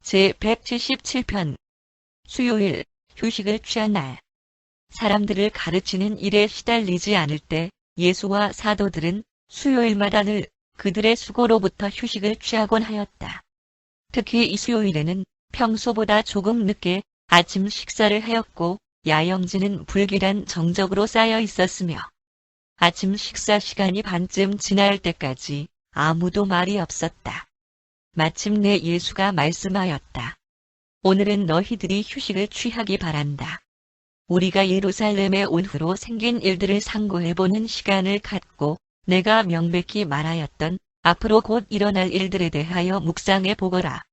제177편 수요일, 휴식을 취한 날. 사람들을 가르치는 일에 시달리지 않을 때 예수와 사도들은 수요일마다 늘 그들의 수고로부터 휴식을 취하곤 하였다. 특히 이 수요일에는 평소보다 조금 늦게 아침 식사를 하였고 야영지는 불길한 정적으로 쌓여 있었으며 아침 식사 시간이 반쯤 지날 때까지 아무도 말이 없었다. 마침내 예수가 말씀하였다. 오늘은 너희들이 휴식을 취하기 바란다. 우리가 예루살렘에 온 후로 생긴 일들을 상고해보는 시간을 갖고 내가 명백히 말하였던 앞으로 곧 일어날 일들에 대하여 묵상해 보거라.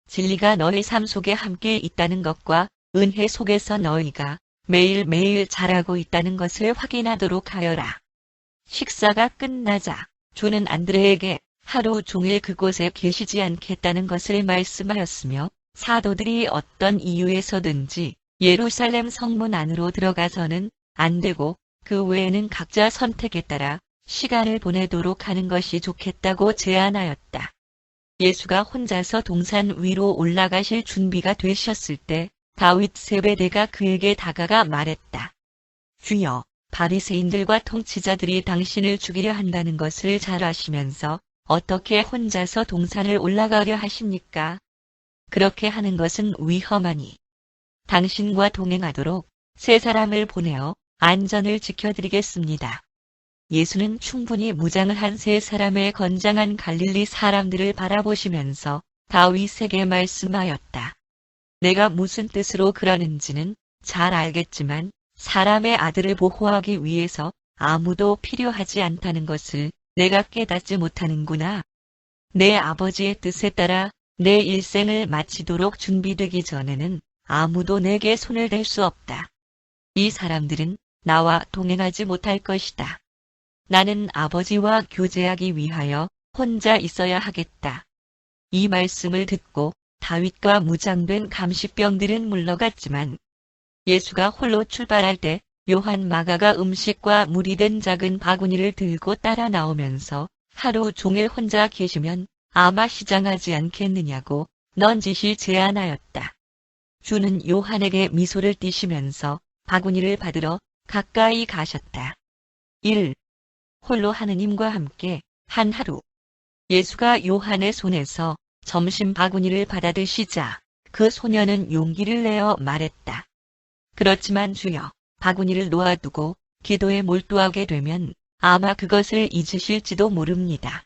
진리가 너희 삶 속에 함께 있다는 것과 은혜 속에서 너희가 매일매일 자라고 있다는 것을 확인하도록 하여라. 식사가 끝나자 주는 안드레에게 하루 종일 그곳에 계시지 않겠다는 것을 말씀하였으며 사도들이 어떤 이유에서든지 예루살렘 성문 안으로 들어가서는 안 되고 그 외에는 각자 선택에 따라 시간을 보내도록 하는 것이 좋겠다고 제안하였다. 예수가 혼자서 동산 위로 올라가실 준비가 되셨을 때 다윗 세베대가 그에게 다가가 말했다. 주여, 바리새인들과 통치자들이 당신을 죽이려 한다는 것을 잘 아시면서 어떻게 혼자서 동산을 올라가려 하십니까? 그렇게 하는 것은 위험하니 당신과 동행하도록 세 사람을 보내어 안전을 지켜드리겠습니다. 예수는 충분히 무장을 한 세 사람의 건장한 갈릴리 사람들을 바라보시면서 다윗에게 말씀하였다. 내가 무슨 뜻으로 그러는지는 잘 알겠지만 사람의 아들을 보호하기 위해서 아무도 필요하지 않다는 것을 내가 깨닫지 못하는구나. 내 아버지의 뜻에 따라 내 일생을 마치도록 준비되기 전에는 아무도 내게 손을 댈 수 없다. 이 사람들은 나와 동행하지 못할 것이다. 나는 아버지와 교제하기 위하여 혼자 있어야 하겠다. 이 말씀을 듣고 다윗과 무장된 감시병들은 물러갔지만 예수가 홀로 출발할 때 요한 마가가 음식과 물이 된 작은 바구니를 들고 따라 나오면서 하루 종일 혼자 계시면 아마 시장하지 않겠느냐고 넌지시 제안하였다. 주는 요한에게 미소를 띠시면서 바구니를 받으러 가까이 가셨다. 1. 홀로 하느님과 함께 한 하루. 예수가 요한의 손에서 점심 바구니를 받아 드시자 그 소녀는 용기를 내어 말했다. 그렇지만 주여, 바구니를 놓아두고 기도에 몰두하게 되면 아마 그것을 잊으실지도 모릅니다.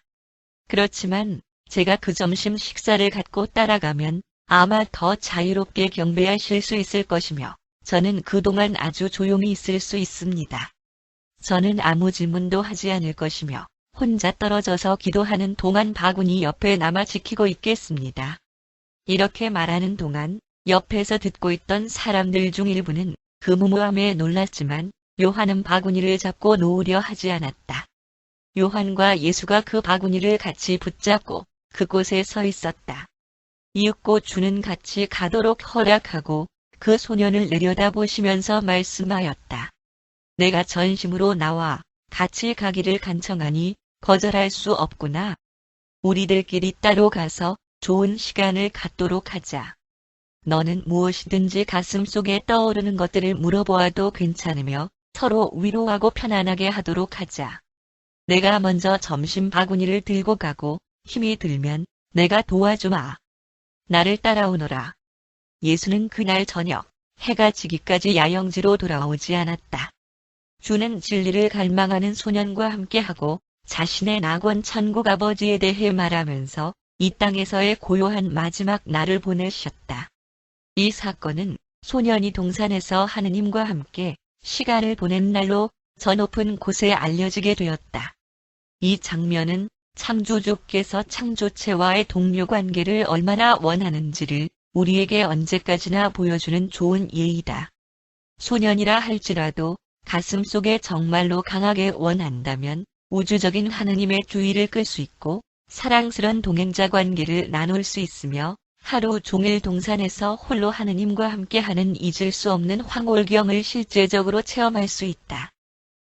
그렇지만 제가 그 점심 식사를 갖고 따라가면 아마 더 자유롭게 경배하실 수 있을 것이며 저는 그동안 아주 조용히 있을 수 있습니다. 저는 아무 질문도 하지 않을 것이며 혼자 떨어져서 기도하는 동안 바구니 옆에 남아 지키고 있겠습니다. 이렇게 말하는 동안 옆에서 듣고 있던 사람들 중 일부는 그 무모함에 놀랐지만 요한은 바구니를 잡고 놓으려 하지 않았다. 요한과 예수가 그 바구니를 같이 붙잡고 그곳에 서 있었다. 이윽고 주는 같이 가도록 허락하고 그 소년을 내려다보시면서 말씀하였다. 내가 전심으로 나와 같이 가기를 간청하니 거절할 수 없구나. 우리들끼리 따로 가서 좋은 시간을 갖도록 하자. 너는 무엇이든지 가슴속에 떠오르는 것들을 물어보아도 괜찮으며 서로 위로하고 편안하게 하도록 하자. 내가 먼저 점심 바구니를 들고 가고 힘이 들면 내가 도와주마. 나를 따라오너라. 예수는 그날 저녁 해가 지기까지 야영지로 돌아오지 않았다. 주는 진리를 갈망하는 소년과 함께하고 자신의 낙원 천국 아버지에 대해 말하면서 이 땅에서의 고요한 마지막 날을 보내셨다. 이 사건은 소년이 동산에서 하느님과 함께 시간을 보낸 날로 저 높은 곳에 알려지게 되었다. 이 장면은 창조주께서 창조체와의 동료 관계를 얼마나 원하는지를 우리에게 언제까지나 보여주는 좋은 예이다. 소년이라 할지라도 가슴속에 정말로 강하게 원한다면 우주적인 하느님의 주의를 끌 수 있고 사랑스런 동행자 관계를 나눌 수 있으며 하루 종일 동산에서 홀로 하느님과 함께하는 잊을 수 없는 황홀경을 실제적으로 체험할 수 있다.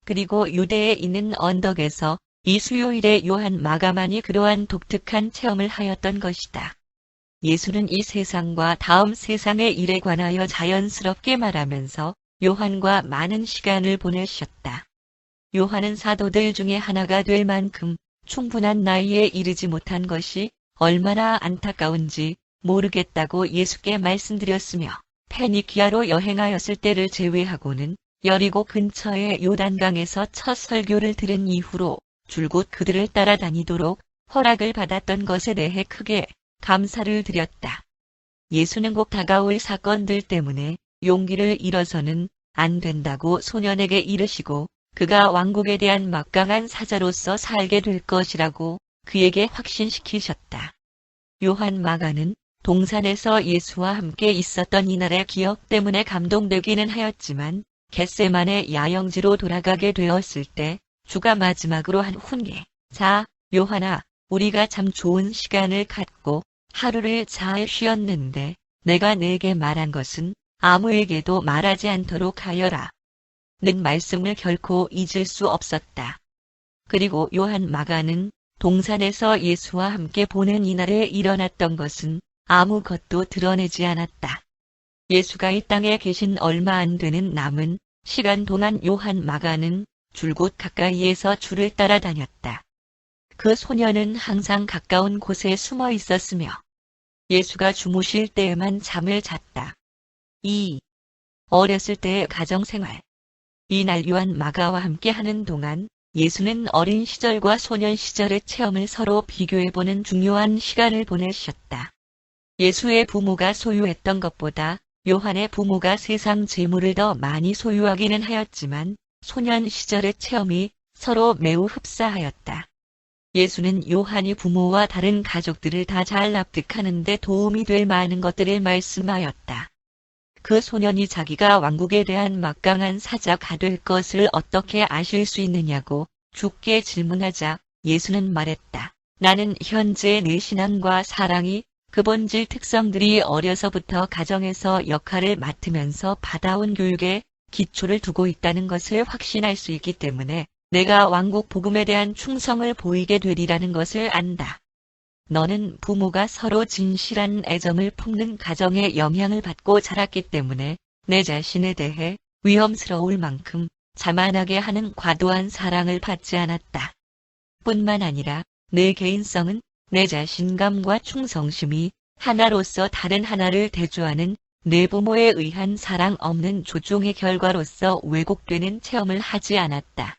그리고 유대에 있는 언덕에서 이 수요일에 요한 마가만이 그러한 독특한 체험을 하였던 것이다. 예수는 이 세상과 다음 세상의 일에 관하여 자연스럽게 말하면서 요한과 많은 시간을 보내셨다. 요한은 사도들 중에 하나가 될 만큼 충분한 나이에 이르지 못한 것이 얼마나 안타까운지 모르겠다고 예수께 말씀드렸으며 페니키아로 여행하였을 때를 제외하고는 여리고 근처의 요단강에서 첫 설교를 들은 이후로 줄곧 그들을 따라다니도록 허락을 받았던 것에 대해 크게 감사를 드렸다. 예수는 곧 다가올 사건들 때문에 용기를 잃어서는 안 된다고 소년에게 이르시고 그가 왕국에 대한 막강한 사자로서 살게 될 것이라고 그에게 확신시키셨다. 요한 마가는 동산에서 예수와 함께 있었던 이날의 기억 때문에 감동되기는 하였지만 겟세만의 야영지로 돌아가게 되었을 때 주가 마지막으로 한 훈계. 자, 요한아, 우리가 참 좋은 시간을 갖고 하루를 잘 쉬었는데 내가 네게 말한 것은 아무에게도 말하지 않도록 하여라. 는 말씀을 결코 잊을 수 없었다. 그리고 요한 마가는 동산에서 예수와 함께 보낸 이날에 일어났던 것은 아무것도 드러내지 않았다. 예수가 이 땅에 계신 얼마 안 되는 남은 시간 동안 요한 마가는 줄곧 가까이에서 주를 따라다녔다. 그 소년은 항상 가까운 곳에 숨어 있었으며 예수가 주무실 때에만 잠을 잤다. 2. 어렸을 때의 가정생활. 이날 요한 마가와 함께 하는 동안 예수는 어린 시절과 소년 시절의 체험을 서로 비교해보는 중요한 시간을 보내셨다. 예수의 부모가 소유했던 것보다 요한의 부모가 세상 재물을 더 많이 소유하기는 하였지만 소년 시절의 체험이 서로 매우 흡사하였다. 예수는 요한이 부모와 다른 가족들을 다 잘 납득하는 데 도움이 될 많은 것들을 말씀하였다. 그 소년이 자기가 왕국에 대한 막강한 사자가 될 것을 어떻게 아실 수 있느냐고 주께 질문하자 예수는 말했다. 나는 현재 내 신앙과 사랑이 그 본질 특성들이 어려서부터 가정에서 역할을 맡으면서 받아온 교육에 기초를 두고 있다는 것을 확신할 수 있기 때문에 내가 왕국 복음에 대한 충성을 보이게 되리라는 것을 안다. 너는 부모가 서로 진실한 애정을 품는 가정의 영향을 받고 자랐기 때문에 내 자신에 대해 위험스러울 만큼 자만하게 하는 과도한 사랑을 받지 않았다. 뿐만 아니라 내 개인성은 내 자신감과 충성심이 하나로서 다른 하나를 대조하는 내 부모에 의한 사랑 없는 조종의 결과로서 왜곡되는 체험을 하지 않았다.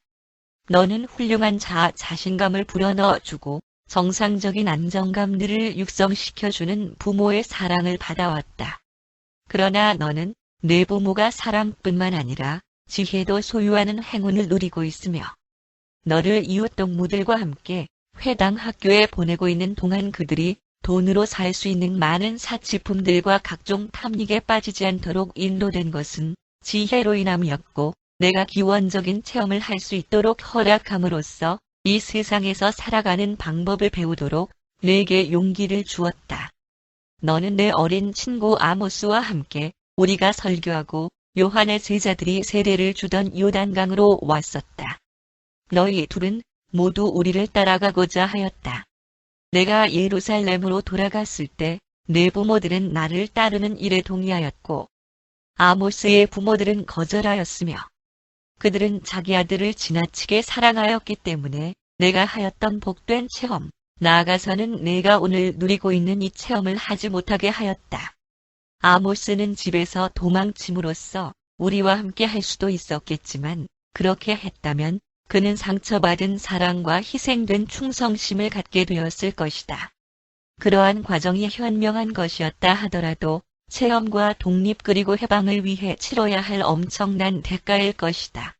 너는 훌륭한 자신감을 불어넣어주고 정상적인 안정감들을 육성시켜주는 부모의 사랑을 받아왔다. 그러나 너는 내 부모가 사랑뿐만 아니라 지혜도 소유하는 행운을 누리고 있으며 너를 이웃 동무들과 함께 회당 학교에 보내고 있는 동안 그들이 돈으로 살 수 있는 많은 사치품들과 각종 탐닉에 빠지지 않도록 인도된 것은 지혜로 인함이었고 내가 기원적인 체험을 할 수 있도록 허락함으로써 이 세상에서 살아가는 방법을 배우도록 내게 용기를 주었다. 너는 내 어린 친구 아모스와 함께 우리가 설교하고 요한의 제자들이 세례를 주던 요단강으로 왔었다. 너희 둘은 모두 우리를 따라가고자 하였다. 내가 예루살렘으로 돌아갔을 때 내 부모들은 나를 따르는 일에 동의하였고 아모스의 부모들은 거절하였으며 그들은 자기 아들을 지나치게 사랑하였기 때문에 내가 하였던 복된 체험, 나아가서는 내가 오늘 누리고 있는 이 체험을 하지 못하게 하였다. 아모스는 집에서 도망침으로써 우리와 함께 할 수도 있었겠지만 그렇게 했다면 그는 상처받은 사랑과 희생된 충성심을 갖게 되었을 것이다. 그러한 과정이 현명한 것이었다 하더라도 체험과 독립 그리고 해방을 위해 치러야 할 엄청난 대가일 것이다.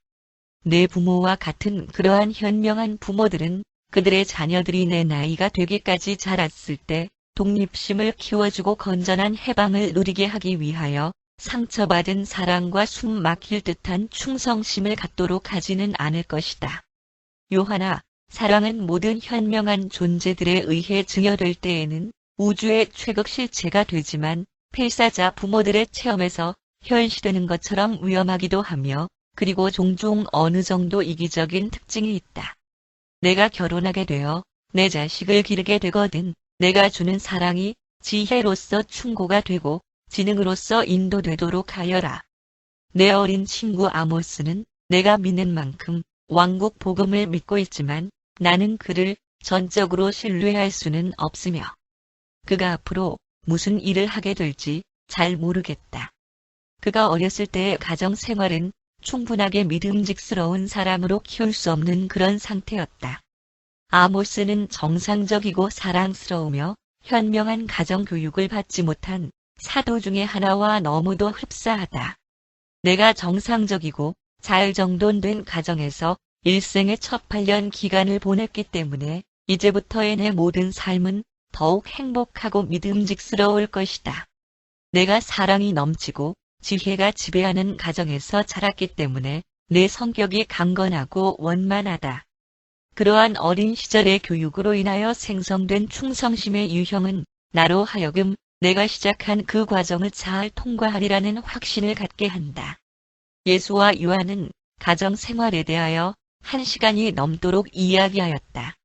내 부모와 같은 그러한 현명한 부모들은 그들의 자녀들이 내 나이가 되기까지 자랐을 때 독립심을 키워주고 건전한 해방을 누리게 하기 위하여 상처받은 사랑과 숨 막힐 듯한 충성심을 갖도록 하지는 않을 것이다. 요한아, 사랑은 모든 현명한 존재들에 의해 증여될 때에는 우주의 최극 실체가 되지만 필사자 부모들의 체험에서 현시되는 것처럼 위험하기도 하며 그리고 종종 어느 정도 이기적인 특징이 있다. 내가 결혼하게 되어 내 자식을 기르게 되거든 내가 주는 사랑이 지혜로서 충고가 되고 지능으로서 인도되도록 하여라. 내 어린 친구 아모스는 내가 믿는 만큼 왕국 복음을 믿고 있지만 나는 그를 전적으로 신뢰할 수는 없으며 그가 앞으로 무슨 일을 하게 될지 잘 모르겠다. 그가 어렸을 때의 가정 생활은 충분하게 믿음직스러운 사람으로 키울 수 없는 그런 상태였다. 아모스는 정상적이고 사랑스러우며 현명한 가정 교육을 받지 못한 사도 중의 하나와 너무도 흡사하다. 내가 정상적이고 잘 정돈된 가정에서 일생의 첫 8년 기간을 보냈기 때문에 이제부터의 내 모든 삶은 더욱 행복하고 믿음직스러울 것이다. 내가 사랑이 넘치고 지혜가 지배하는 가정에서 자랐기 때문에 내 성격이 강건하고 원만하다. 그러한 어린 시절의 교육으로 인하여 생성된 충성심의 유형은 나로 하여금 내가 시작한 그 과정을 잘 통과하리라는 확신을 갖게 한다. 예수와 요한은 가정 생활에 대하여 1시간이 넘도록 이야기하였다.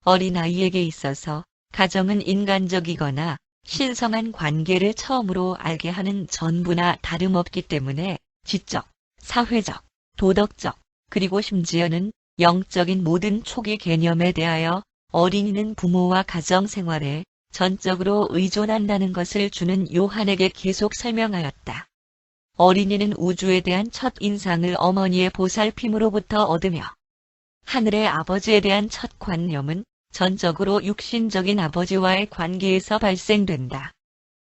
어린아이에게 있어서 가정은 인간적이거나 신성한 관계를 처음으로 알게 하는 전부나 다름없기 때문에 지적, 사회적, 도덕적, 그리고 심지어는 영적인 모든 초기 개념에 대하여 어린이는 부모와 가정 생활에 전적으로 의존한다는 것을 주는 요한에게 계속 설명하였다. 어린이는 우주에 대한 첫 인상을 어머니의 보살핌으로부터 얻으며 하늘의 아버지에 대한 첫 관념은 전적으로 육신적인 아버지와의 관계에서 발생된다.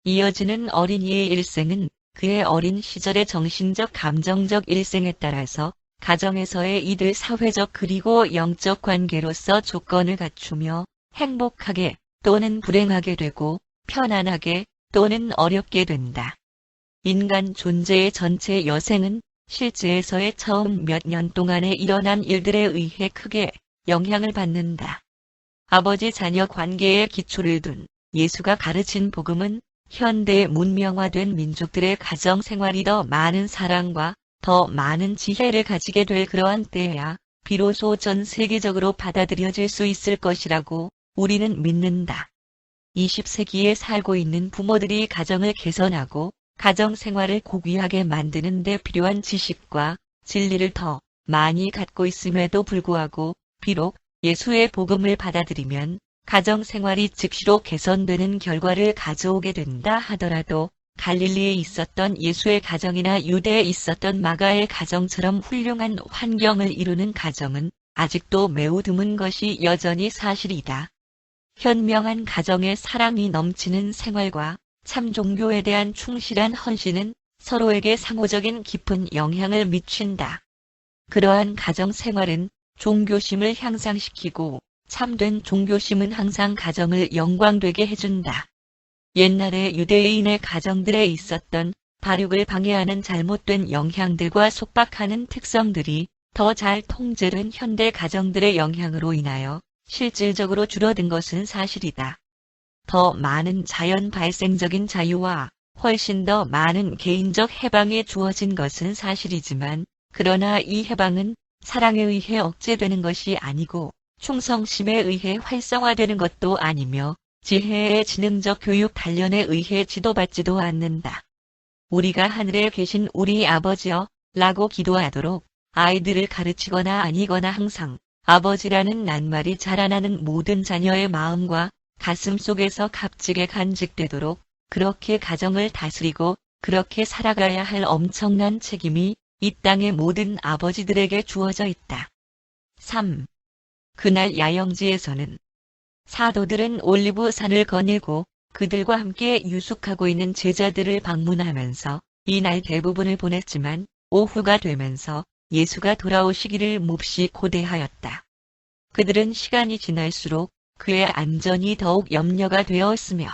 이어지는 어린이의 일생은 그의 어린 시절의 정신적 감정적 일생에 따라서 가정에서의 이들 사회적 그리고 영적 관계로서 조건을 갖추며 행복하게 또는 불행하게 되고 편안하게 또는 어렵게 된다. 인간 존재의 전체 여생은 실제에서의 처음 몇 년 동안에 일어난 일들에 의해 크게 영향을 받는다. 아버지 자녀 관계에 기초를 둔 예수가 가르친 복음은 현대 문명화된 민족들의 가정 생활이 더 많은 사랑과 더 많은 지혜를 가지게 될 그러한 때에야 비로소 전 세계적으로 받아들여질 수 있을 것이라고 우리는 믿는다. 20세기에 살고 있는 부모들이 가정을 개선하고 가정 생활을 고귀하게 만드는 데 필요한 지식과 진리를 더 많이 갖고 있음에도 불구하고 비록 예수의 복음을 받아들이면 가정 생활이 즉시로 개선되는 결과를 가져오게 된다 하더라도 갈릴리에 있었던 예수의 가정이나 유대에 있었던 마가의 가정처럼 훌륭한 환경을 이루는 가정은 아직도 매우 드문 것이 여전히 사실이다. 현명한 가정의 사랑이 넘치는 생활과 참 종교에 대한 충실한 헌신은 서로에게 상호적인 깊은 영향을 미친다. 그러한 가정 생활은 종교심을 향상시키고 참된 종교심은 항상 가정을 영광되게 해준다. 옛날에 유대인의 가정들에 있었던 발육을 방해하는 잘못된 영향들과 속박하는 특성들이 더 잘 통제된 현대 가정들의 영향으로 인하여 실질적으로 줄어든 것은 사실이다. 더 많은 자연 발생적인 자유와 훨씬 더 많은 개인적 해방이 주어진 것은 사실이지만 그러나 이 해방은 사랑에 의해 억제되는 것이 아니고 충성심에 의해 활성화되는 것도 아니며 지혜의 지능적 교육 단련에 의해 지도받지도 않는다. 우리가 하늘에 계신 우리 아버지여 라고 기도하도록 아이들을 가르치거나 아니거나 항상 아버지라는 낱말이 자라나는 모든 자녀의 마음과 가슴 속에서 값지게 간직되도록 그렇게 가정을 다스리고 그렇게 살아가야 할 엄청난 책임이 이 땅의 모든 아버지들에게 주어져 있다. 3. 그날 야영지에서는 사도들은 올리브 산을 거닐고 그들과 함께 유숙하고 있는 제자들을 방문하면서 이날 대부분을 보냈지만 오후가 되면서 예수가 돌아오시기를 몹시 고대하였다. 그들은 시간이 지날수록 그의 안전이 더욱 염려가 되었으며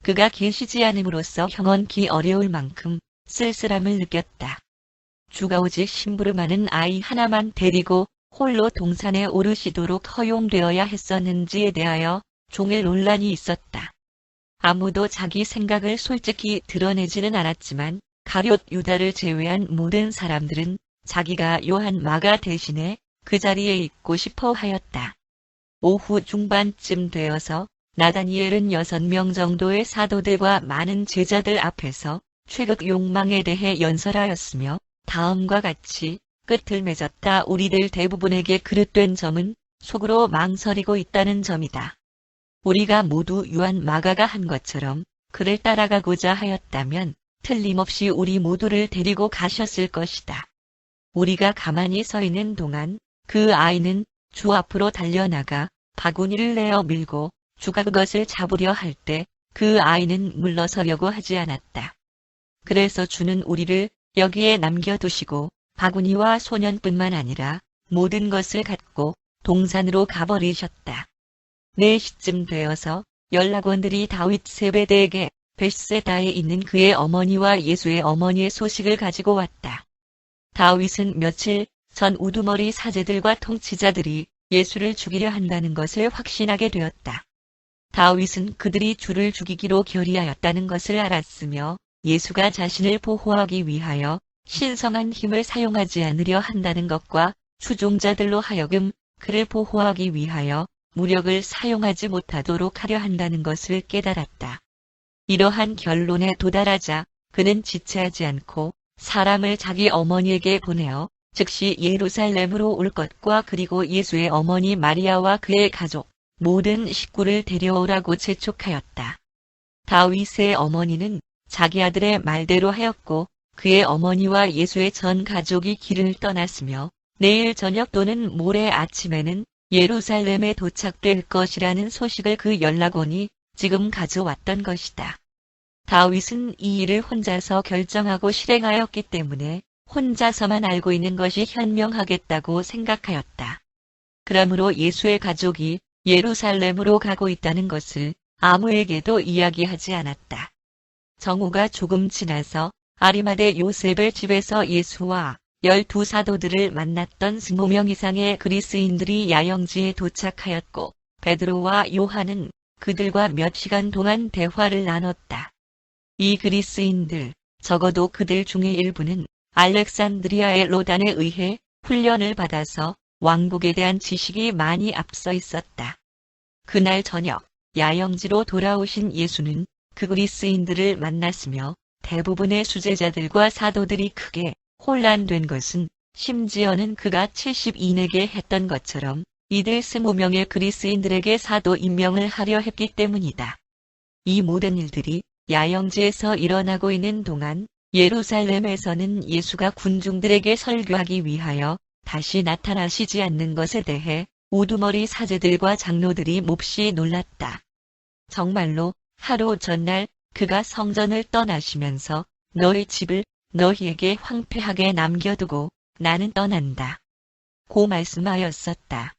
그가 계시지 않음으로써 형언기 어려울 만큼 쓸쓸함을 느꼈다. 주가 오직 심부름하는 아이 하나만 데리고 홀로 동산에 오르시도록 허용되어야 했었는지에 대하여 종일 논란이 있었다. 아무도 자기 생각을 솔직히 드러내지는 않았지만 가룟 유다를 제외한 모든 사람들은 자기가 요한 마가 대신에 그 자리에 있고 싶어 하였다. 오후 중반쯤 되어서 나다니엘은 6명 정도의 사도들과 많은 제자들 앞에서 최극 욕망에 대해 연설하였으며 다음과 같이 끝을 맺었다. 우리들 대부분에게 그릇된 점은 속으로 망설이고 있다는 점이다. 우리가 모두 요한 마가가 한 것처럼 그를 따라가고자 하였다면 틀림없이 우리 모두를 데리고 가셨을 것이다. 우리가 가만히 서 있는 동안 그 아이는 주 앞으로 달려나가 바구니를 내어 밀고 주가 그것을 잡으려 할 때 그 아이는 물러서려고 하지 않았다. 그래서 주는 우리를 여기에 남겨두시고 바구니와 소년뿐만 아니라 모든 것을 갖고 동산으로 가버리셨다. 4시쯤 되어서 연락원들이 다윗 세베대에게 벳세다에 있는 그의 어머니와 예수의 어머니의 소식을 가지고 왔다. 다윗은 며칠 전 우두머리 사제들과 통치자들이 예수를 죽이려 한다는 것을 확신하게 되었다. 다윗은 그들이 주를 죽이기로 결의하였다는 것을 알았으며 예수가 자신을 보호하기 위하여 신성한 힘을 사용하지 않으려 한다는 것과 추종자들로 하여금 그를 보호하기 위하여 무력을 사용하지 못하도록 하려 한다는 것을 깨달았다. 이러한 결론에 도달하자 그는 지체하지 않고 사람을 자기 어머니에게 보내어 즉시 예루살렘으로 올 것과 그리고 예수의 어머니 마리아와 그의 가족 모든 식구를 데려오라고 재촉하였다. 다윗의 어머니는 자기 아들의 말대로 하였고 그의 어머니와 예수의 전 가족이 길을 떠났으며 내일 저녁 또는 모레 아침에는 예루살렘에 도착될 것이라는 소식을 그 연락원이 지금 가져왔던 것이다. 다윗은 이 일을 혼자서 결정하고 실행하였기 때문에 혼자서만 알고 있는 것이 현명하겠다고 생각하였다. 그러므로 예수의 가족이 예루살렘으로 가고 있다는 것을 아무에게도 이야기하지 않았다. 정오가 조금 지나서 아리마대 요셉의 집에서 예수와 12사도들을 만났던 20명 이상의 그리스인들이 야영지에 도착하였고 베드로와 요한은 그들과 몇 시간 동안 대화를 나눴다. 이 그리스인들, 적어도 그들 중에 일부는 알렉산드리아의 로단에 의해 훈련을 받아서 왕국에 대한 지식이 많이 앞서 있었다. 그날 저녁 야영지로 돌아오신 예수는 그 그리스인들을 만났으며 대부분의 수제자들과 사도들이 크게 혼란된 것은 심지어는 그가 72내게 했던 것처럼 이들 20명의 그리스인들에게 사도 임명을 하려 했기 때문이다. 이 모든 일들이 야영지에서 일어나고 있는 동안 예루살렘에서는 예수가 군중들에게 설교하기 위하여 다시 나타나시지 않는 것에 대해 우두머리 사제들과 장로들이 몹시 놀랐다. 정말로 하루 전날 그가 성전을 떠나시면서 너희 집을 너희에게 황폐하게 남겨두고 나는 떠난다 고 말씀하였었다.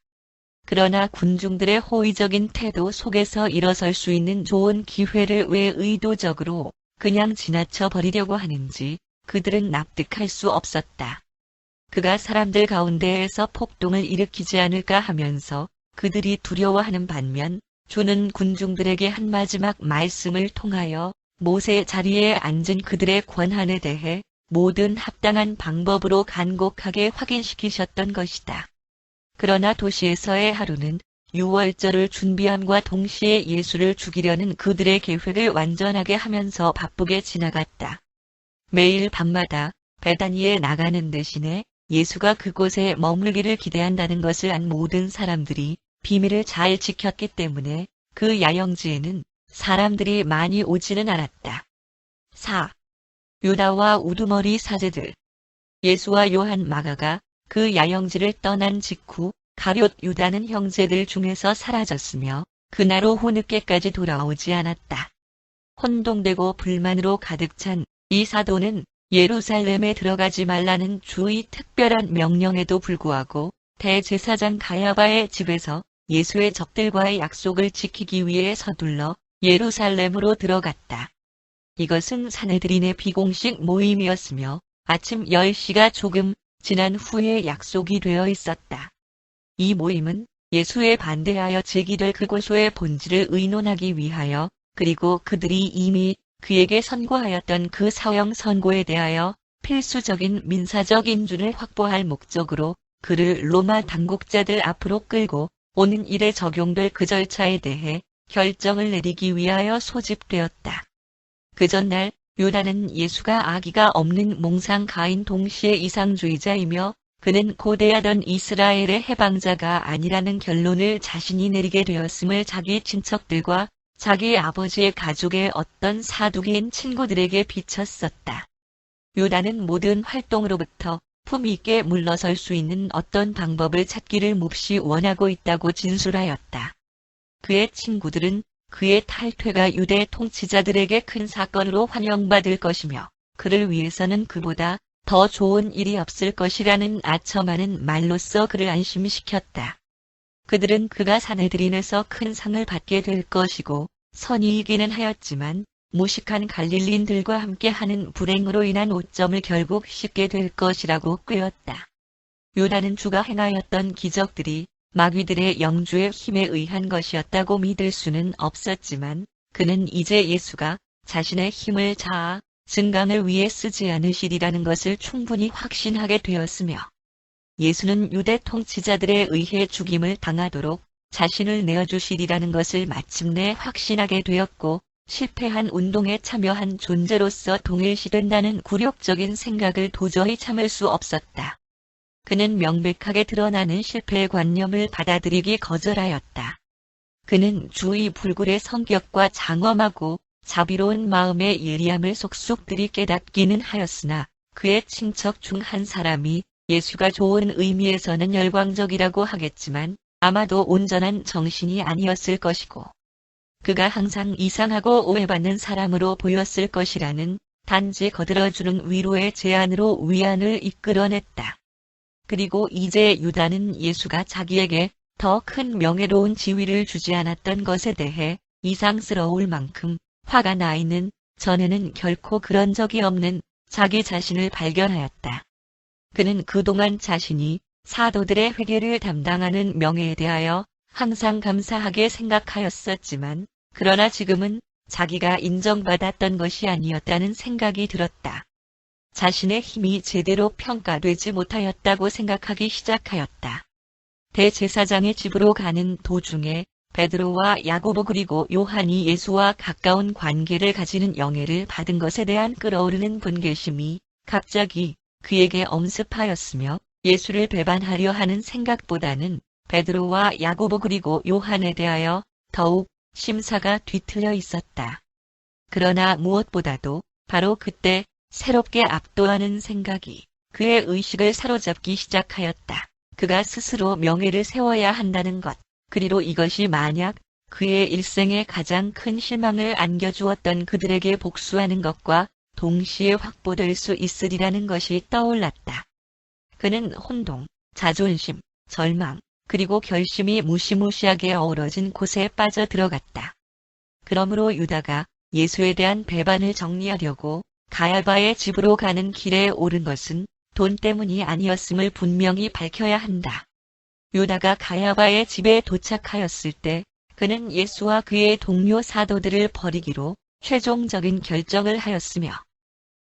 그러나 군중들의 호의적인 태도 속에서 일어설 수 있는 좋은 기회를 왜 의도적으로 그냥 지나쳐 버리려고 하는지 그들은 납득할 수 없었다. 그가 사람들 가운데에서 폭동을 일으키지 않을까 하면서 그들이 두려워하는 반면 주는 군중들에게 한 마지막 말씀을 통하여 모세 자리에 앉은 그들의 권한에 대해 모든 합당한 방법으로 간곡하게 확인시키셨던 것이다. 그러나 도시에서의 하루는 유월절을 준비함과 동시에 예수를 죽이려는 그들의 계획을 완전하게 하면서 바쁘게 지나갔다. 매일 밤마다 베다니에 나가는 대신에 예수가 그곳에 머물기를 기대한다는 것을 안 모든 사람들이 비밀을 잘 지켰기 때문에 그 야영지에는 사람들이 많이 오지는 않았다. 4. 유다와 우두머리 사제들. 예수와 요한 마가가 그 야영지를 떠난 직후 가룟 유다는 형제들 중에서 사라졌으며 그날 오후 늦게까지 돌아오지 않았다. 혼동되고 불만으로 가득 찬 이 사도는 예루살렘에 들어가지 말라는 주의 특별한 명령에도 불구하고 대제사장 가야바의 집에서 예수의 적들과의 약속을 지키기 위해 서둘러 예루살렘으로 들어갔다. 이것은 사내들인의 비공식 모임이었으며 아침 10시가 조금 지난 후에 약속이 되어 있었다. 이 모임은 예수에 반대하여 제기될 그 고소의 본질을 의논하기 위하여 그리고 그들이 이미 그에게 선고하였던 그 사형 선고에 대하여 필수적인 민사적 인준을 확보할 목적으로 그를 로마 당국자들 앞으로 끌고 오는 일에 적용될 그 절차에 대해 결정을 내리기 위하여 소집되었다. 그 전날 유다는 예수가 아기가 없는 몽상가인 동시에 이상주의자이며 그는 고대하던 이스라엘의 해방자가 아니라는 결론을 자신이 내리게 되었음을 자기 친척들과 자기 아버지의 가족의 어떤 사두개인 친구들에게 비쳤었다. 유다는 모든 활동으로부터 품위 있게 물러설 수 있는 어떤 방법을 찾기를 몹시 원하고 있다고 진술하였다. 그의 친구들은 그의 탈퇴가 유대 통치자들에게 큰 사건으로 환영받을 것이며 그를 위해서는 그보다 더 좋은 일이 없을 것이라는 아첨하는 말로써 그를 안심시켰다. 그들은 그가 사내들인에서 큰 상을 받게 될 것이고 선의이기는 하였지만 무식한 갈릴리인들과 함께하는 불행으로 인한 오점을 결국 씹게 될 것이라고 꾀었다. 유다는 주가 행하였던 기적들이 마귀들의 영주의 힘에 의한 것이었다고 믿을 수는 없었지만 그는 이제 예수가 자신의 힘을 자아 증강을 위해 쓰지 않으시리라는 것을 충분히 확신하게 되었으며 예수는 유대 통치자들에 의해 죽임을 당하도록 자신을 내어주시리라는 것을 마침내 확신하게 되었고 실패한 운동에 참여한 존재로서 동일시된다는 굴욕적인 생각을 도저히 참을 수 없었다. 그는 명백하게 드러나는 실패의 관념을 받아들이기 거절하였다. 그는 주의 불굴의 성격과 장엄하고 자비로운 마음의 예리함을 속속들이 깨닫기는 하였으나 그의 친척 중 한 사람이 예수가 좋은 의미에서는 열광적이라고 하겠지만 아마도 온전한 정신이 아니었을 것이고 그가 항상 이상하고 오해받는 사람으로 보였을 것이라는 단지 거들어주는 위로의 제안으로 위안을 이끌어냈다. 그리고 이제 유다는 예수가 자기에게 더 큰 명예로운 지위를 주지 않았던 것에 대해 이상스러울 만큼 화가 나 있는 전에는 결코 그런 적이 없는 자기 자신을 발견하였다. 그는 그동안 자신이 사도들의 회개를 담당하는 명예에 대하여 항상 감사하게 생각하였었지만 그러나 지금은 자기가 인정받았던 것이 아니었다는 생각이 들었다. 자신의 힘이 제대로 평가되지 못하였다고 생각하기 시작하였다. 대제사장의 집으로 가는 도중에 베드로와 야고보 그리고 요한이 예수와 가까운 관계를 가지는 영예를 받은 것에 대한 끓어오르는 분개심이 갑자기 그에게 엄습하였으며 예수를 배반하려 하는 생각보다는 베드로와 야고보 그리고 요한에 대하여 더욱 심사가 뒤틀려 있었다. 그러나 무엇보다도 바로 그때 새롭게 압도하는 생각이 그의 의식을 사로잡기 시작하였다. 그가 스스로 명예를 세워야 한다는 것, 그리고 이것이 만약 그의 일생에 가장 큰 실망을 안겨주었던 그들에게 복수하는 것과 동시에 확보될 수 있으리라는 것이 떠올랐다. 그는 혼동, 자존심, 절망, 그리고 결심이 무시무시하게 어우러진 곳에 빠져들어갔다. 그러므로 유다가 예수에 대한 배반을 정리하려고 가야바의 집으로 가는 길에 오른 것은 돈 때문이 아니었음을 분명히 밝혀야 한다. 유다가 가야바의 집에 도착하였을 때 그는 예수와 그의 동료 사도들을 버리기로 최종적인 결정을 하였으며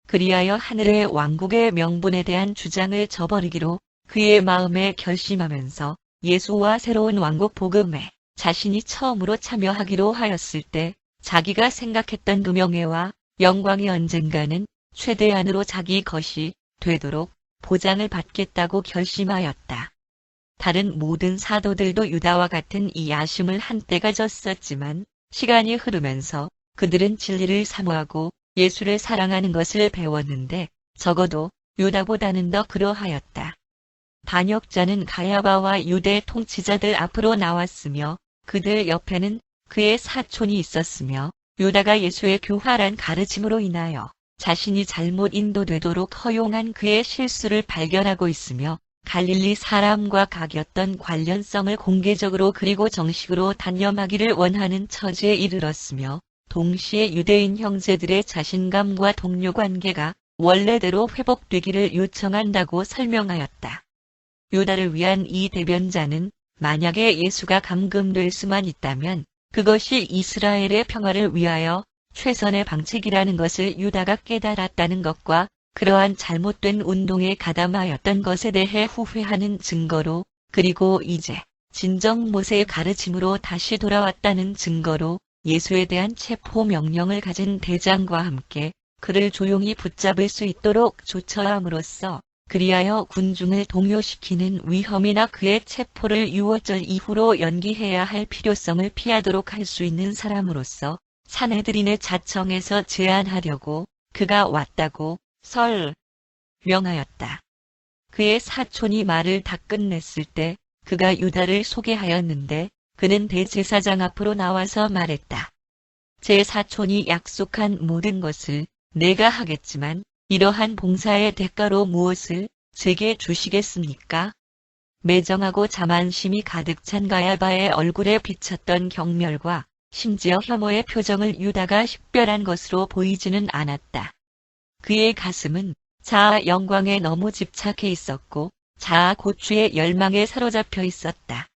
그리하여 하늘의 왕국의 명분에 대한 주장을 저버리기로 그의 마음에 결심하면서 예수와 새로운 왕국 복음에 자신이 처음으로 참여하기로 하였을 때 자기가 생각했던 그 명예와 영광이 언젠가는 최대한으로 자기 것이 되도록 보장을 받겠다고 결심하였다. 다른 모든 사도들도 유다와 같은 이 아심을 한때 가졌었지만 시간이 흐르면서 그들은 진리를 사모하고 예수를 사랑하는 것을 배웠는데 적어도 유다보다는 더 그러하였다. 반역자는 가야바와 유대 통치자들 앞으로 나왔으며 그들 옆에는 그의 사촌이 있었으며 유다가 예수의 교활한 가르침으로 인하여 자신이 잘못 인도되도록 허용한 그의 실수를 발견하고 있으며 갈릴리 사람과 각였던 관련성을 공개적으로 그리고 정식으로 단념하기를 원하는 처지에 이르렀으며 동시에 유대인 형제들의 자신감과 동료 관계가 원래대로 회복되기를 요청한다고 설명하였다. 유다를 위한 이 대변자는 만약에 예수가 감금될 수만 있다면 그것이 이스라엘의 평화를 위하여 최선의 방책이라는 것을 유다가 깨달았다는 것과 그러한 잘못된 운동에 가담하였던 것에 대해 후회하는 증거로 그리고 이제 진정 모세의 가르침으로 다시 돌아왔다는 증거로 예수에 대한 체포 명령을 가진 대장과 함께 그를 조용히 붙잡을 수 있도록 조처함으로써 그리하여 군중을 동요시키는 위험이나 그의 체포를 6월절 이후로 연기해야 할 필요성을 피하도록 할 수 있는 사람으로서 산헤드린의 자청에서 제안하려고 그가 왔다고 설명하였다. 그의 사촌이 말을 다 끝냈을 때 그가 유다를 소개하였는데 그는 대제사장 앞으로 나와서 말했다. 제 사촌이 약속한 모든 것을 내가 하겠지만 이러한 봉사의 대가로 무엇을 제게 주시겠습니까? 매정하고 자만심이 가득 찬 가야바의 얼굴에 비쳤던 경멸과 심지어 혐오의 표정을 유다가 식별한 것으로 보이지는 않았다. 그의 가슴은 자아 영광에 너무 집착해 있었고 자아 고취의 열망에 사로잡혀 있었다.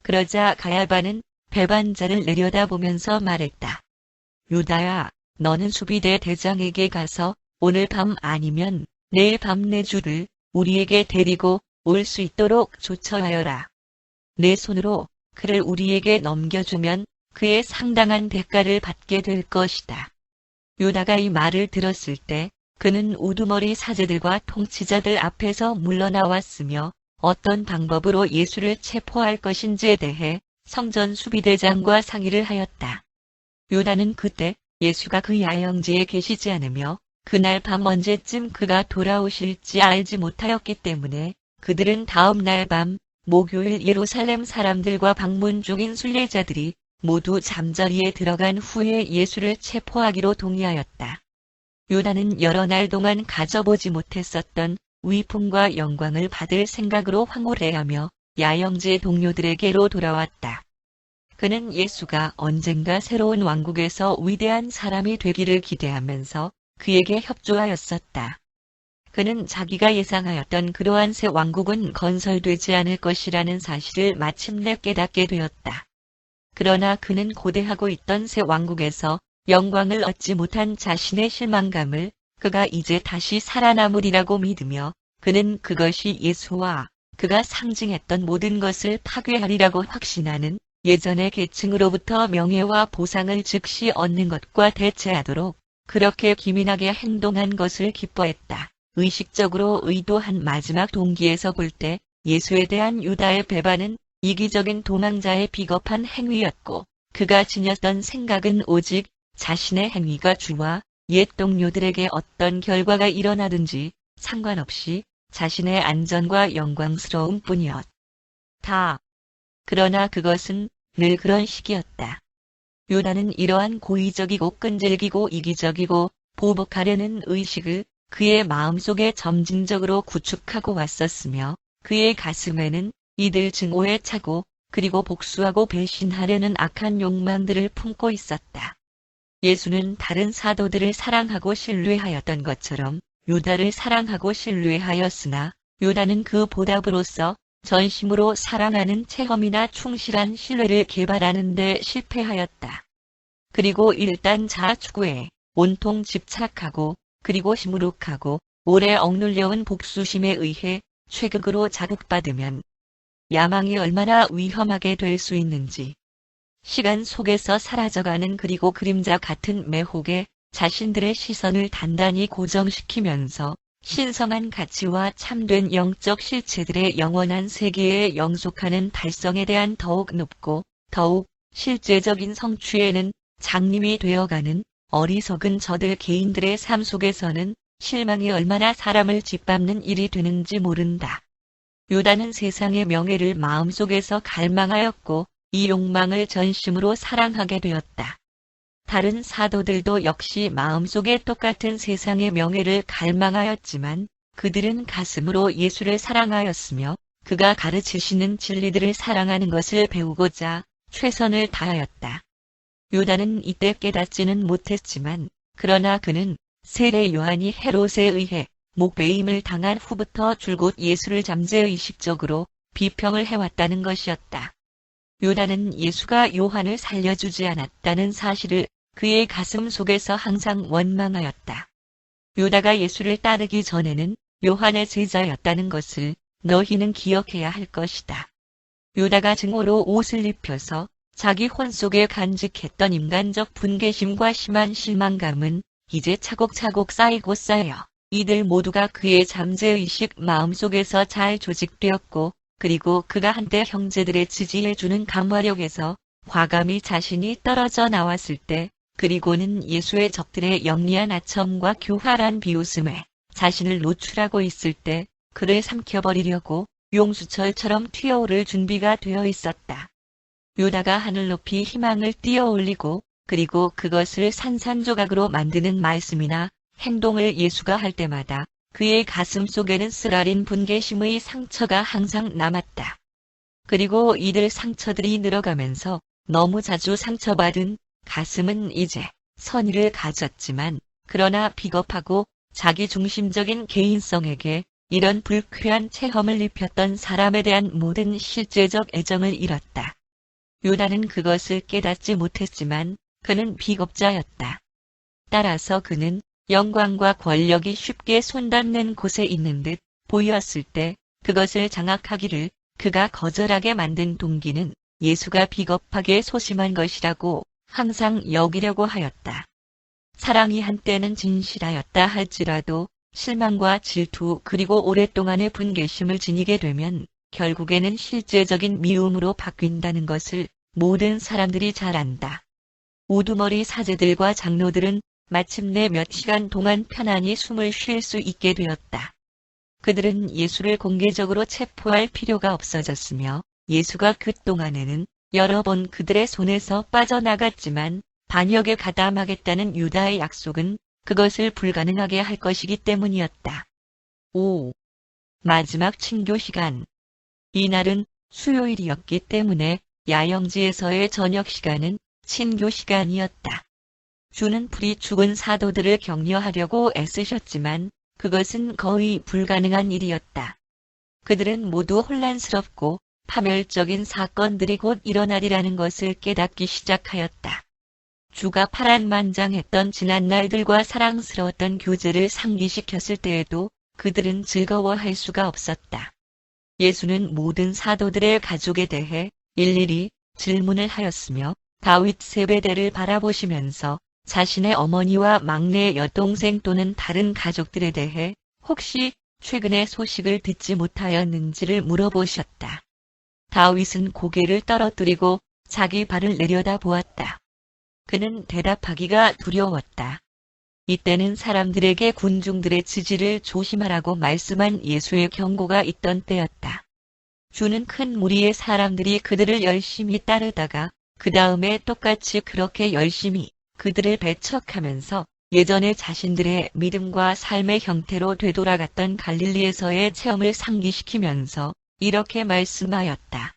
그러자 가야바는 배반자를 내려다보면서 말했다. 유다야, 너는 수비대 대장에게 가서 오늘 밤 아니면 내일 밤 내 주를 우리에게 데리고 올 수 있도록 조처하여라. 내 손으로 그를 우리에게 넘겨주면 그의 상당한 대가를 받게 될 것이다. 유다가 이 말을 들었을 때 그는 우두머리 사제들과 통치자들 앞에서 물러나왔으며 어떤 방법으로 예수를 체포할 것인지에 대해 성전 수비대장과 상의를 하였다. 유다는 그때 예수가 그 야영지에 계시지 않으며 그날 밤 언제쯤 그가 돌아오실지 알지 못하였기 때문에 그들은 다음 날 밤 목요일 예루살렘 사람들과 방문 중인 순례자들이 모두 잠자리에 들어간 후에 예수를 체포하기로 동의하였다. 유다는 여러 날 동안 가져보지 못했었던 위풍과 영광을 받을 생각으로 황홀해하며 야영지의 동료들에게로 돌아왔다. 그는 예수가 언젠가 새로운 왕국에서 위대한 사람이 되기를 기대하면서 그에게 협조하였었다. 그는 자기가 예상하였던 그러한 새 왕국은 건설되지 않을 것이라는 사실을 마침내 깨닫게 되었다. 그러나 그는 고대하고 있던 새 왕국에서 영광을 얻지 못한 자신의 실망감을 그가 이제 다시 살아남으리라고 믿으며 그는 그것이 예수와 그가 상징했던 모든 것을 파괴하리라고 확신하는 예전의 계층으로부터 명예와 보상을 즉시 얻는 것과 대체하도록 그렇게 기민하게 행동한 것을 기뻐했다. 의식적으로 의도한 마지막 동기에서 볼 때 예수에 대한 유다의 배반은 이기적인 도망자의 비겁한 행위였고 그가 지녔던 생각은 오직 자신의 행위가 주와 옛 동료들에게 어떤 결과가 일어나든지 상관없이 자신의 안전과 영광스러움 뿐이었다. 그러나 그것은 늘 그런 식이었다. 유다는 이러한 고의적이고 끈질기고 이기적이고 보복하려는 의식을 그의 마음속에 점진적으로 구축하고 왔었으며 그의 가슴에는 이들 증오에 차고 그리고 복수하고 배신하려는 악한 욕망들을 품고 있었다. 예수는 다른 사도들을 사랑하고 신뢰하였던 것처럼 유다를 사랑하고 신뢰하였으나 유다는 그 보답으로서 전심으로 사랑하는 체험이나 충실한 신뢰를 개발하는 데 실패하였다. 그리고 일단 자아 추구에 온통 집착하고 그리고 시무룩하고 오래 억눌려온 복수심에 의해 최극으로 자극받으면 야망이 얼마나 위험하게 될 수 있는지 시간 속에서 사라져가는 그리고 그림자 같은 매혹에 자신들의 시선을 단단히 고정시키면서 신성한 가치와 참된 영적 실체들의 영원한 세계에 영속하는 달성에 대한 더욱 높고 더욱 실제적인 성취에는 장님이 되어가는 어리석은 저들 개인들의 삶 속에서는 실망이 얼마나 사람을 짓밟는 일이 되는지 모른다. 유다는 세상의 명예를 마음속에서 갈망하였고 이 욕망을 전심으로 사랑하게 되었다. 다른 사도들도 역시 마음속에 똑같은 세상의 명예를 갈망하였지만 그들은 가슴으로 예수를 사랑하였으며 그가 가르치시는 진리들을 사랑하는 것을 배우고자 최선을 다하였다. 유다는 이때 깨닫지는 못했지만 그러나 그는 세례 요한이 헤롯에 의해 목베임을 당한 후부터 줄곧 예수를 잠재의식적으로 비평을 해왔다는 것이었다. 유다는 예수가 요한을 살려주지 않았다는 사실을 그의 가슴 속에서 항상 원망하였다. 유다가 예수를 따르기 전에는 요한의 제자였다는 것을 너희는 기억해야 할 것이다. 유다가 증오로 옷을 입혀서 자기 혼 속에 간직했던 인간적 분개심과 심한 실망감은 이제 차곡차곡 쌓이고 쌓여 이들 모두가 그의 잠재의식 마음속에서 잘 조직되었고, 그리고 그가 한때 형제들의 지지해주는 감화력에서 과감히 자신이 떨어져 나왔을 때, 그리고는 예수의 적들의 영리한 아첨과 교활한 비웃음에 자신을 노출하고 있을 때 그를 삼켜버리려고 용수철처럼 튀어오를 준비가 되어 있었다. 유다가 하늘 높이 희망을 띄어올리고 그리고 그것을 산산조각으로 만드는 말씀이나 행동을 예수가 할 때마다 그의 가슴 속에는 쓰라린 분개심의 상처가 항상 남았다. 그리고 이들 상처들이 늘어가면서 너무 자주 상처받은 가슴은 이제 선의를 가졌지만, 그러나 비겁하고 자기중심적인 개인성에게 이런 불쾌한 체험을 입혔던 사람에 대한 모든 실제적 애정을 잃었다. 유다는 그것을 깨닫지 못했지만 그는 비겁자였다. 따라서 그는 영광과 권력이 쉽게 손닿는 곳에 있는 듯 보였을 때 그것을 장악하기를 그가 거절하게 만든 동기는 예수가 비겁하게 소심한 것이라고 항상 여기려고 하였다. 사랑이 한때는 진실하였다 할지라도 실망과 질투 그리고 오랫동안의 분개심을 지니게 되면 결국에는 실제적인 미움으로 바뀐다는 것을 모든 사람들이 잘 안다. 우두머리 사제들과 장로들은 마침내 몇 시간 동안 편안히 숨을 쉴 수 있게 되었다. 그들은 예수를 공개적으로 체포할 필요가 없어졌으며 예수가 그동안에는 여러 번 그들의 손에서 빠져나갔지만 반역에 가담하겠다는 유다의 약속은 그것을 불가능하게 할 것이기 때문이었다. 5. 마지막 친교 시간. 이날은 수요일이었기 때문에 야영지에서의 저녁 시간은 친교 시간이었다. 주는 불이 죽은 사도들을 격려하려고 애쓰셨지만 그것은 거의 불가능한 일이었다. 그들은 모두 혼란스럽고 파멸적인 사건들이 곧 일어나리라는 것을 깨닫기 시작하였다. 주가 파란만장했던 지난 날들과 사랑스러웠던 교제를 상기시켰을 때에도 그들은 즐거워할 수가 없었다. 예수는 모든 사도들의 가족에 대해 일일이 질문을 하였으며 다윗 세베대를 바라보시면서 자신의 어머니와 막내 여동생 또는 다른 가족들에 대해 혹시 최근의 소식을 듣지 못하였는지를 물어보셨다. 다윗은 고개를 떨어뜨리고 자기 발을 내려다보았다. 그는 대답하기가 두려웠다. 이때는 사람들에게 군중들의 지지를 조심하라고 말씀한 예수의 경고가 있던 때였다. 주는 큰 무리의 사람들이 그들을 열심히 따르다가 그 다음에 똑같이 그렇게 열심히 그들을 배척하면서 예전에 자신들의 믿음과 삶의 형태로 되돌아갔던 갈릴리에서의 체험을 상기시키면서 이렇게 말씀하였다.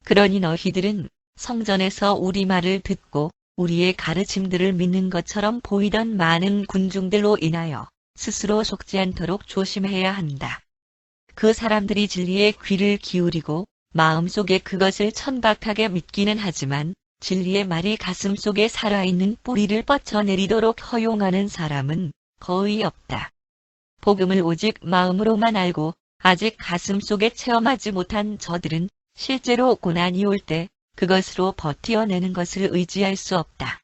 그러니 너희들은 성전에서 우리 말을 듣고 우리의 가르침들을 믿는 것처럼 보이던 많은 군중들로 인하여 스스로 속지 않도록 조심해야 한다. 그 사람들이 진리에 귀를 기울이고 마음속에 그것을 천박하게 믿기는 하지만 진리의 말이 가슴속에 살아있는 뿌리를 뻗쳐내리도록 허용하는 사람은 거의 없다. 복음을 오직 마음으로만 알고 아직 가슴속에 체험하지 못한 저들은 실제로 고난이 올 때 그것으로 버티어내는 것을 의지할 수 없다.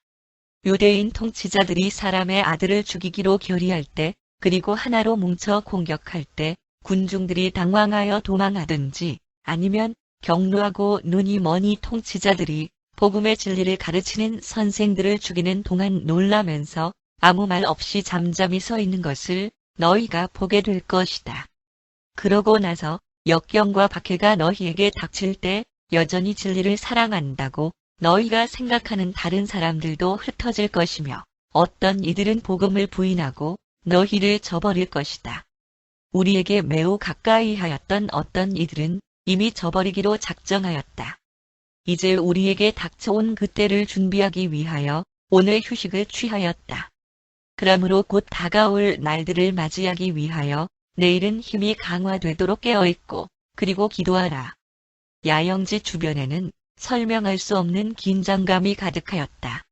유대인 통치자들이 사람의 아들을 죽이기로 결의할 때, 그리고 하나로 뭉쳐 공격할 때 군중들이 당황하여 도망하든지 아니면 경로하고 눈이 먼 이 통치자들이 복음의 진리를 가르치는 선생들을 죽이는 동안 놀라면서 아무 말 없이 잠잠히 서 있는 것을 너희가 보게 될 것이다. 그러고 나서 역경과 박해가 너희에게 닥칠 때 여전히 진리를 사랑한다고 너희가 생각하는 다른 사람들도 흩어질 것이며 어떤 이들은 복음을 부인하고 너희를 저버릴 것이다. 우리에게 매우 가까이 하였던 어떤 이들은 이미 저버리기로 작정하였다. 이제 우리에게 닥쳐온 그때를 준비하기 위하여 오늘 휴식을 취하였다. 그러므로 곧 다가올 날들을 맞이하기 위하여 내일은 힘이 강화되도록 깨어있고 그리고 기도하라. 야영지 주변에는 설명할 수 없는 긴장감이 가득하였다.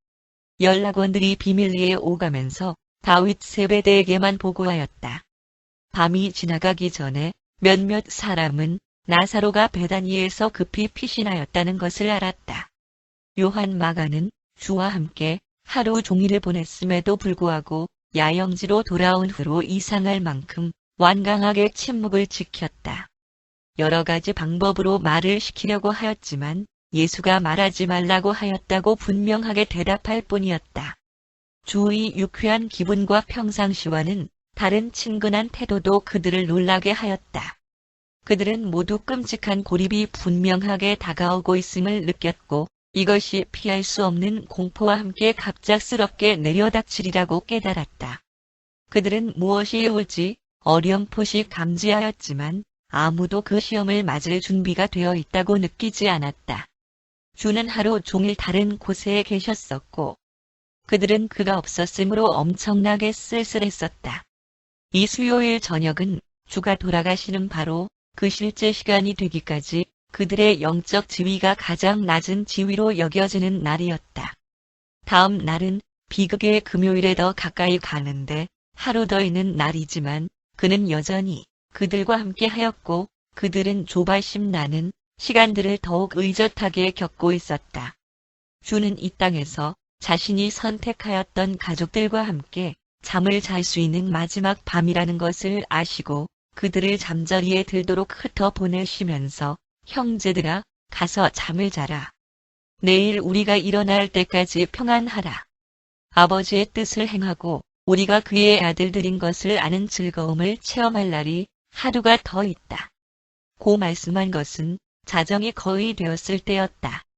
연락원들이 비밀리에 오가면서 다윗 세베대에게만 보고하였다. 밤이 지나가기 전에 몇몇 사람은 나사로가 베다니에서 급히 피신하였다는 것을 알았다. 요한 마가는 주와 함께 하루 종일을 보냈음에도 불구하고 야영지로 돌아온 후로 이상할 만큼 완강하게 침묵을 지켰다. 여러 가지 방법으로 말을 시키려고 하였지만 예수가 말하지 말라고 하였다고 분명하게 대답할 뿐이었다. 주의 유쾌한 기분과 평상시와는 다른 친근한 태도도 그들을 놀라게 하였다. 그들은 모두 끔찍한 고립이 분명하게 다가오고 있음을 느꼈고 이것이 피할 수 없는 공포와 함께 갑작스럽게 내려닥치리라고 깨달았다. 그들은 무엇이 올지 어렴풋이 감지하였지만 아무도 그 시험을 맞을 준비가 되어 있다고 느끼지 않았다. 주는 하루 종일 다른 곳에 계셨었고 그들은 그가 없었으므로 엄청나게 쓸쓸했었다. 이 수요일 저녁은 주가 돌아가시는 바로 그 실제 시간이 되기까지 그들의 영적 지위가 가장 낮은 지위로 여겨지는 날이었다. 다음 날은 비극의 금요일에 더 가까이 가는데 하루 더 있는 날이지만 그는 여전히 그들과 함께 하였고 그들은 조바심 나는 시간들을 더욱 의젓하게 겪고 있었다. 주는 이 땅에서 자신이 선택하였던 가족들과 함께 잠을 잘 수 있는 마지막 밤이라는 것을 아시고 그들을 잠자리에 들도록 흩어보내시면서 형제들아 가서 잠을 자라. 내일 우리가 일어날 때까지 평안하라. 아버지의 뜻을 행하고 우리가 그의 아들들인 것을 아는 즐거움을 체험할 날이 하루가 더 있다. 고 말씀한 것은 자정이 거의 되었을 때였다.